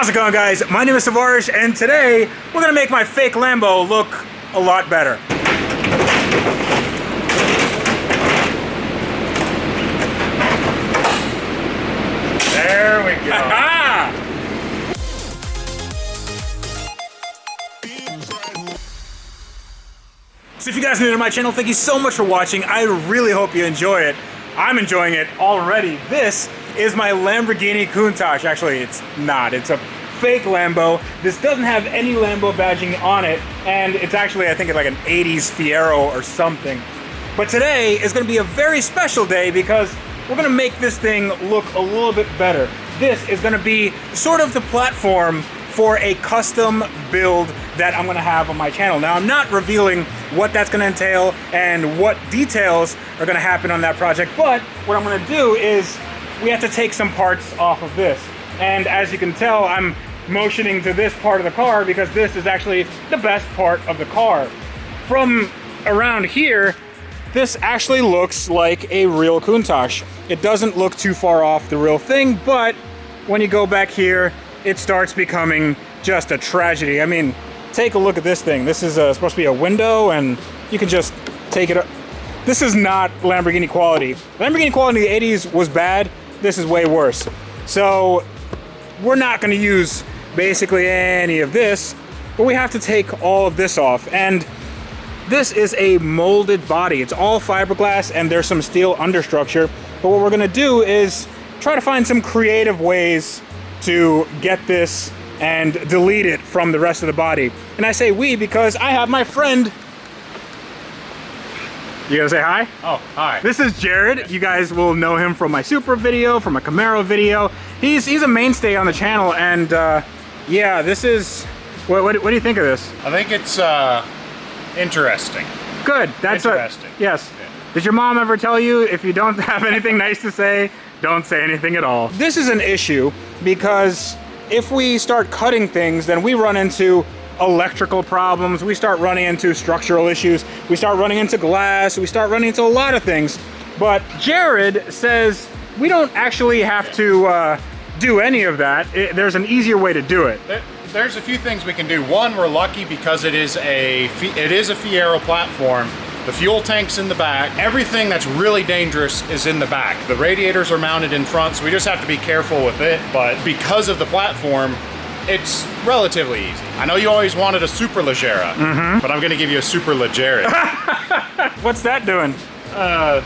How's it going, guys? My name is Tavarish, and today we're gonna make my fake Lambo look a lot better. There we go. So if you guys are new to my channel, thank you so much for watching. I really hope you enjoy it. I'm enjoying it already. This is my Lamborghini Countach. Actually, it's not. It's a fake Lambo. This doesn't have any Lambo badging on it, and it's actually, I think, it's like an 80s Fiero or something. But today is going to be a very special day because we're going to make this thing look a little bit better. This is going to be sort of the platform for a custom build that I'm gonna have on my channel. Now, I'm not revealing what that's gonna entail and what details are gonna happen on that project, but what I'm gonna do is we have to take some parts off of this. And as you can tell, I'm motioning to this part of the car because this is actually the best part of the car. From around here, this actually looks like a real Countach. It doesn't look too far off the real thing, but when you go back here, it starts becoming just a tragedy. I mean, take a look at this thing. This is supposed to be a window, and you can just take it up. This is not Lamborghini quality. Lamborghini quality in the 80s was bad. This is way worse. So we're not gonna use basically any of this, but we have to take all of this off. And this is a molded body. It's all fiberglass, and there's some steel understructure. But what we're gonna do is try to find some creative ways to get this and delete it from the rest of the body. And I say we because I have my friend. You gonna say hi? Oh, hi. This is Jared. You guys will know him from my Supra video, from my Camaro video. He's a mainstay on the channel, and yeah, this is, what do you think of this? I think it's interesting. Good, that's interesting. Yes. Yeah. Did your mom ever tell you if you don't have anything nice to say, don't say anything at all? This is an issue because if we start cutting things, then we run into electrical problems, we start running into structural issues, we start running into glass, we start running into a lot of things. But Jared says we don't actually have to do any of that. There's an easier way to do it. There's a few things we can do. One, we're lucky because it is a Fiero platform. The fuel tank's in the back. Everything that's really dangerous is in the back. The radiators are mounted in front, so we just have to be careful with it. But because of the platform, it's relatively easy. I know you always wanted a Superleggera, but I'm gonna give you a Superleggera. What's that doing? Are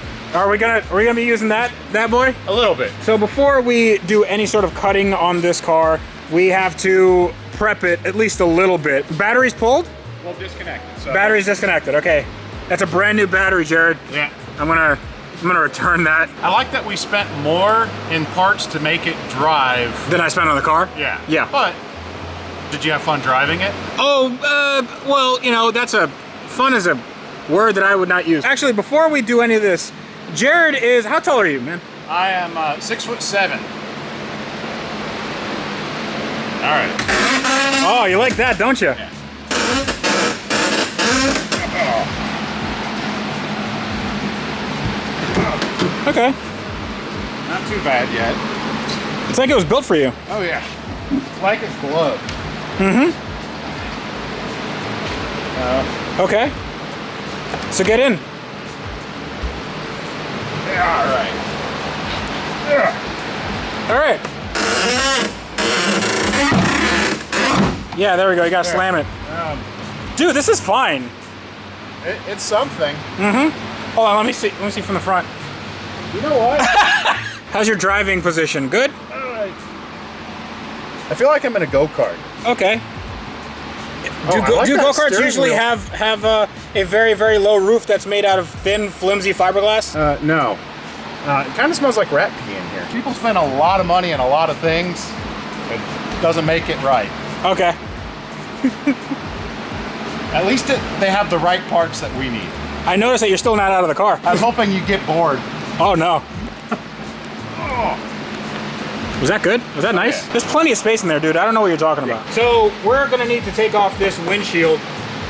we gonna be using that boy? A little bit. So before we do any sort of cutting on this car, we have to prep it at least a little bit. Battery's pulled? Well, disconnected. So. Battery's disconnected, okay. That's a brand new battery, Jared. Yeah. I'm gonna return that. I like that we spent more in parts to make it drive Than I spent on the car? Yeah. Yeah. But did you have fun driving it? Oh, well, you know, fun is a word that I would not use. Actually, before we do any of this, Jared is, how tall are you, man? I am 6'7". All right. Oh, you like that, don't you? Yeah. Okay. Not too bad yet. It's like it was built for you. Oh yeah. Like a glove. Okay. So get in. Yeah, all right. All right. Yeah, there we go. You gotta slam it. Dude, this is fine. It's something. Hold on, let me see from the front. You know what? How's your driving position? Good? I feel like I'm in a go-kart. Okay. Do that go-karts steering usually wheel. have a very, very low roof that's made out of thin, flimsy fiberglass? No. It kind of smells like rat pee in here. People spend a lot of money on a lot of things. It doesn't make it right. Okay. At least they have the right parts that we need. I noticed that you're still not out of the car. I was hoping you'd get bored. Oh, no. Was that good? Was that nice? Yeah. There's plenty of space in there, dude. I don't know what you're talking about. So we're gonna need to take off this windshield.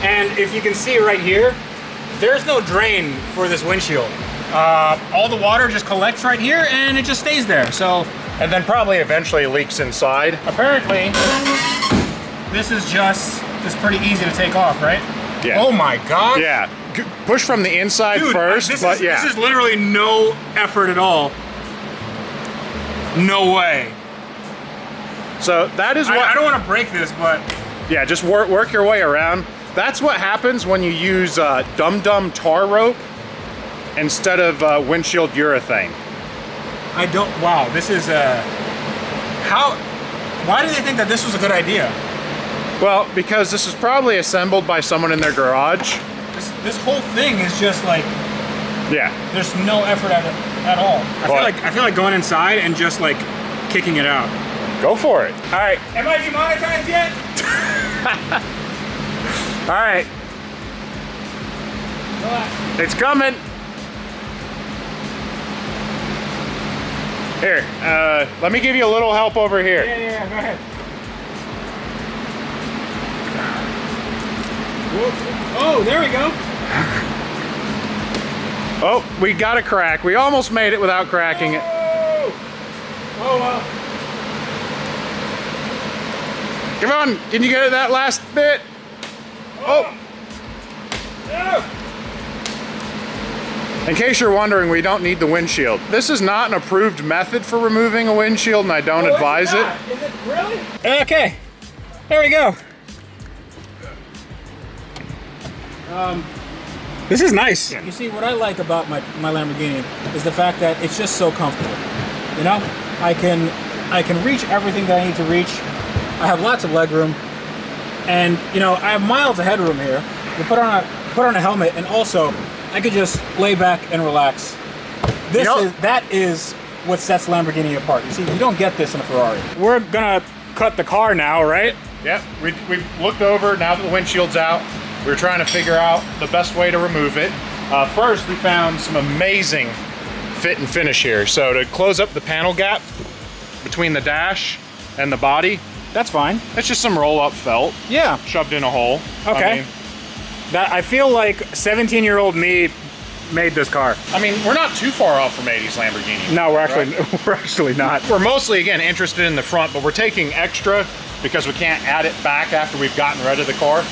And if you can see right here, there's no drain for this windshield. All the water just collects right here and it just stays there. So and then probably eventually leaks inside. Apparently, this is pretty easy to take off, right? Yeah. Oh my God. Yeah. Push from the inside first, this yeah. is literally no effort at all. No way. So that is what... I don't want to break this, but... Yeah, just work your way around. That's what happens when you use dum-dum tar rope instead of windshield urethane. Wow, this is why do they think that this was a good idea? Well, because this is probably assembled by someone in their garage. This whole thing is just like... Yeah. There's no effort at all. I feel like going inside and just like kicking it out. Go for it. All right. Am I demonetized yet? All right. It's coming. Here, let me give you a little help over here. Yeah, go ahead. Whoa. Oh, there we go. Oh, we got a crack. We almost made it without cracking it. Oh, well. Come on, can you get that last bit? Oh. In case you're wondering, we don't need the windshield. This is not an approved method for removing a windshield, and I don't advise it. Is it really? Okay, there we go. This is nice. You see, what I like about my Lamborghini is the fact that it's just so comfortable. You know, I can reach everything that I need to reach. I have lots of leg room, and you know, I have miles of headroom here. You put on a helmet, and also I could just lay back and relax. That is what sets Lamborghini apart. You see, you don't get this in a Ferrari. We're gonna cut the car now, right? Yep, we looked over, now that the windshield's out, we were trying to figure out the best way to remove it. First, we found some amazing fit and finish here. So to close up the panel gap between the dash and the body, that's fine. It's just some roll-up felt. Yeah. Shoved in a hole. Okay. I feel like 17-year-old me made this car. I mean, we're not too far off from 80s Lamborghini. No, we're actually not. We're mostly, again, interested in the front, but we're taking extra because we can't add it back after we've gotten rid of the car.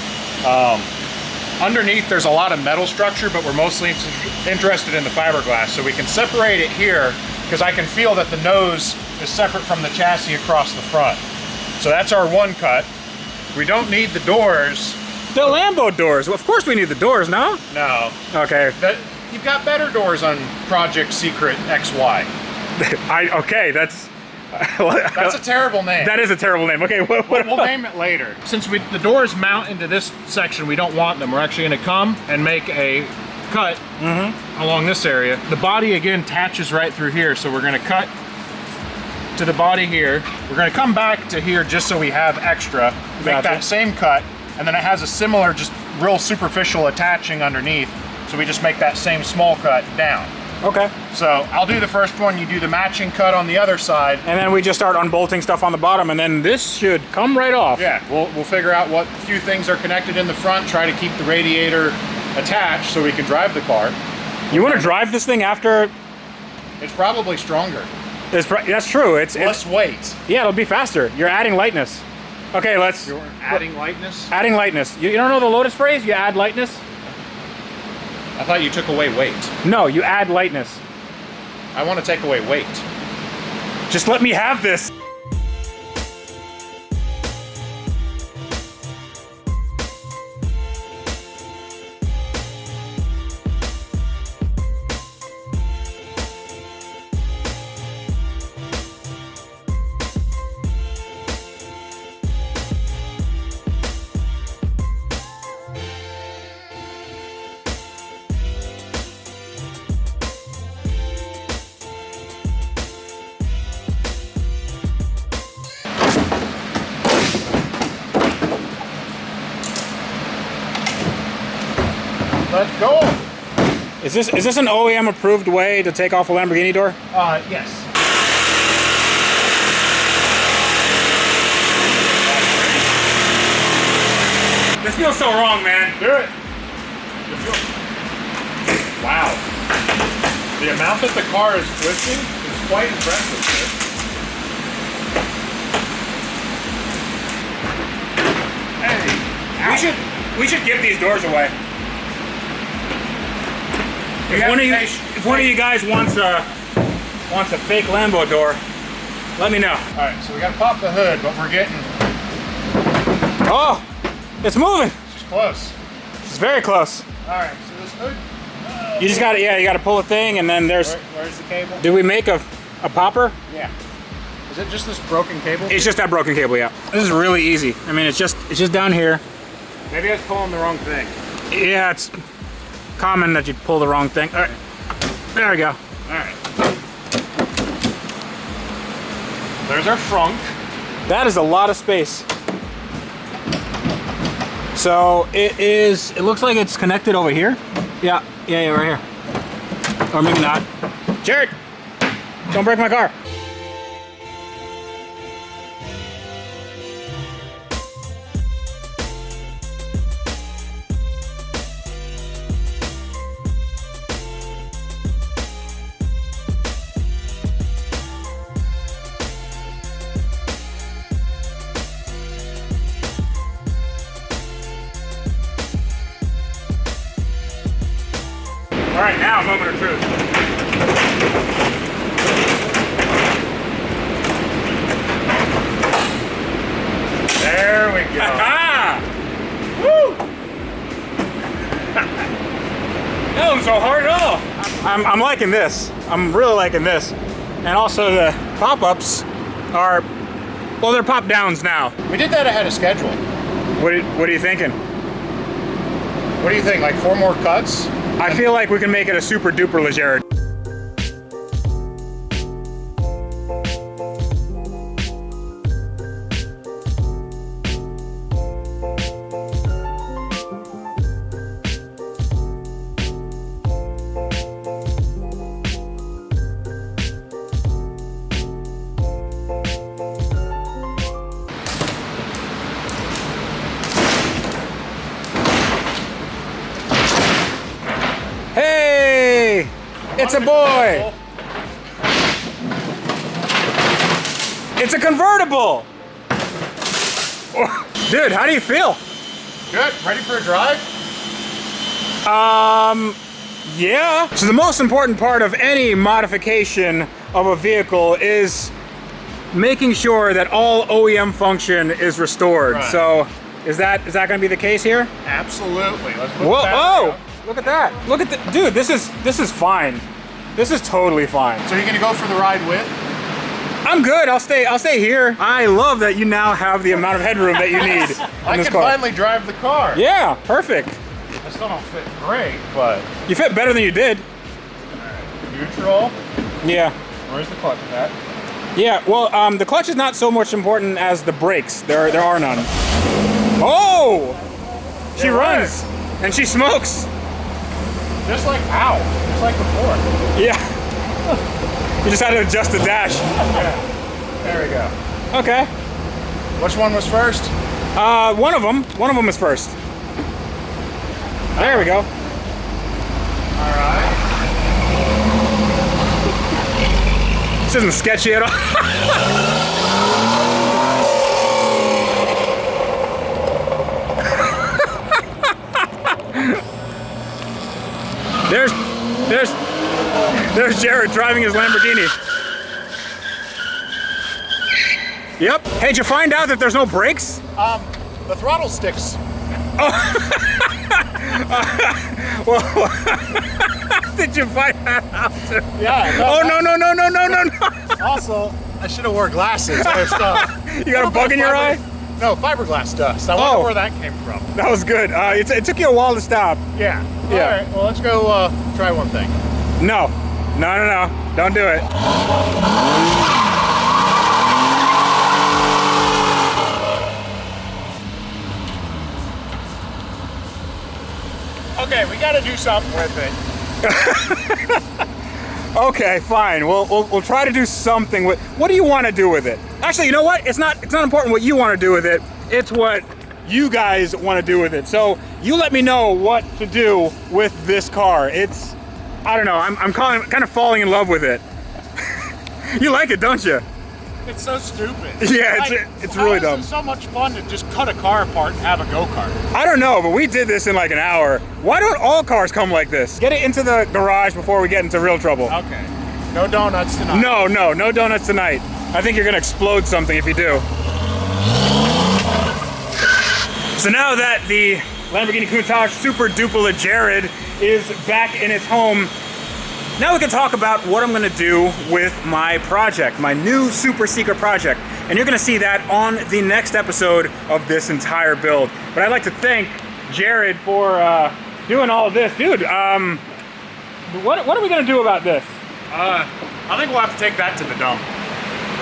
Underneath, there's a lot of metal structure, but we're mostly interested in the fiberglass, so we can separate it here because I can feel that the nose is separate from the chassis across the front. So that's our one cut. We don't need the doors. The Lambo doors. Well, of course we need the doors, no? No. Okay. You've got better doors on Project Secret XY. Okay, that's a terrible name. That is a terrible name. Okay, we'll name it later. Since the doors mount into this section, we don't want them. We're actually going to come and make a cut along this area. The body, again, attaches right through here, so we're going to cut to the body here. We're going to come back to here just so we have extra. Make that same cut, and then it has a similar, just real superficial attaching underneath. So we just make that same small cut down. Okay. So I'll do the first one, you do the matching cut on the other side. And then we just start unbolting stuff on the bottom, and then this should come right off. Yeah, we'll figure out what few things are connected in the front, try to keep the radiator attached so we can drive the car. You want to drive this thing after? It's probably stronger. That's true. It's less weight. Yeah, it'll be faster. You're adding lightness. Okay, You're adding lightness? Adding lightness. You don't know the Lotus phrase? You add lightness? I thought you took away weight. No, you add lightness. I want to take away weight. Just let me have this. Let's go. Is this an OEM approved way to take off a Lamborghini door? Yes. This feels so wrong, man. Do it. Wow. The amount that the car is twisting is quite impressive. We should give these doors away. If one of you guys wants a fake Lambo door, let me know. All right, so we gotta pop the hood, but we're getting. Oh, it's moving. It's close. It's very close. All right, so this hood. You just got to, you got to pull a thing, and then there's. Where's the cable? Did we make a popper? Yeah. Is it just this broken cable? It's just that broken cable, yeah. This is really easy. I mean, it's just down here. Maybe I was pulling the wrong thing. Yeah, it's common that you pull the wrong thing. All right, there we go. All right. There's our frunk. That is a lot of space. So it looks like it's connected over here. Yeah, right here. Or maybe not. Jared, don't break my car. All right, now, moment of truth. There we go. Woo! That wasn't so hard at all. I'm liking this. I'm really liking this. And also the pop-ups are, well, they're pop-downs now. We did that ahead of schedule. What are you thinking? What do you think, like 4 more cuts? I feel like we can make it a super duper Jared. Hey, it's a boy. It's a convertible. Dude, how do you feel? Good. Ready for a drive? Yeah. So the most important part of any modification of a vehicle is making sure that all OEM function is restored. Right. So is that going to be the case here? Absolutely. Let's put Whoa! that Oh! down. Look at that! Look at the dude. This is fine. This is totally fine. So you're gonna go for the ride with? I'm good. I'll stay here. I love that you now have the amount of headroom that you need I in this can car. finally drive the car. Yeah, perfect. I still don't fit great, but You fit better than you did. neutral. Yeah. Where's the clutch at? Yeah. Well, the clutch is not so much important as the brakes. There are none. Oh! She runs and she smokes. Just like just like before. Yeah. You just had to adjust the dash. Yeah. There we go. Okay. Which one was first? One of them is first. There we go. All right. This isn't sketchy at all. There's Jared driving his Lamborghini. Yep. Hey, did you find out that there's no brakes? The throttle sticks. Well, did you find that out? Yeah. Oh no. Also, I should have wore glasses. There's You got a bug in your eye? No, fiberglass dust. I wonder where that came from. That was good. It took you a while to stop. Yeah. Yeah. All right. Well, let's go try one thing. No. Don't do it. Okay, we got to do something with it. Okay, fine. We'll try to do something with. What do you want to do with it? Actually, you know what? It's not important what you want to do with it. It's what you guys want to do with it. So you let me know what to do with this car. I don't know. I'm kind of falling in love with it. You like it, don't you? It's so stupid. Yeah, it's really dumb. It's so much fun to just cut a car apart and have a go-kart. I don't know, but we did this in like an hour. Why don't all cars come like this? Get it into the garage before we get into real trouble. Okay. No donuts tonight. No donuts tonight. I think you're gonna explode something if you do. So now that the Lamborghini Countach Super Dupla Jared is back in its home, now we can talk about what I'm gonna do with my project, my new super secret project. And you're gonna see that on the next episode of this entire build. But I'd like to thank Jared for doing all of this. Dude, what are we gonna do about this? I think we'll have to take that to the dump.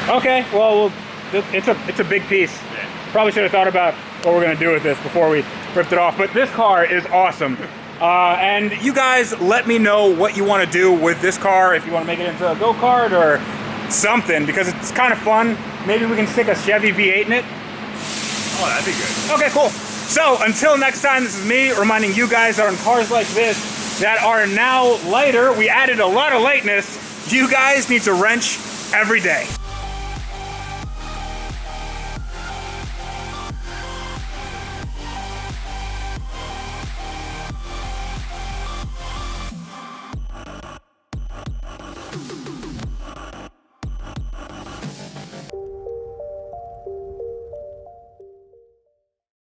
Okay, well, it's a big piece. Yeah. Probably should have thought about what we're gonna do with this before we ripped it off. But this car is awesome. And you guys let me know what you want to do with this car, if you want to make it into a go-kart or something, because it's kind of fun. Maybe we can stick a Chevy V8 in it. Oh, that'd be good. Okay, cool. So until next time, this is me reminding you guys that on cars like this that are now lighter, we added a lot of lightness. You guys need to wrench every day.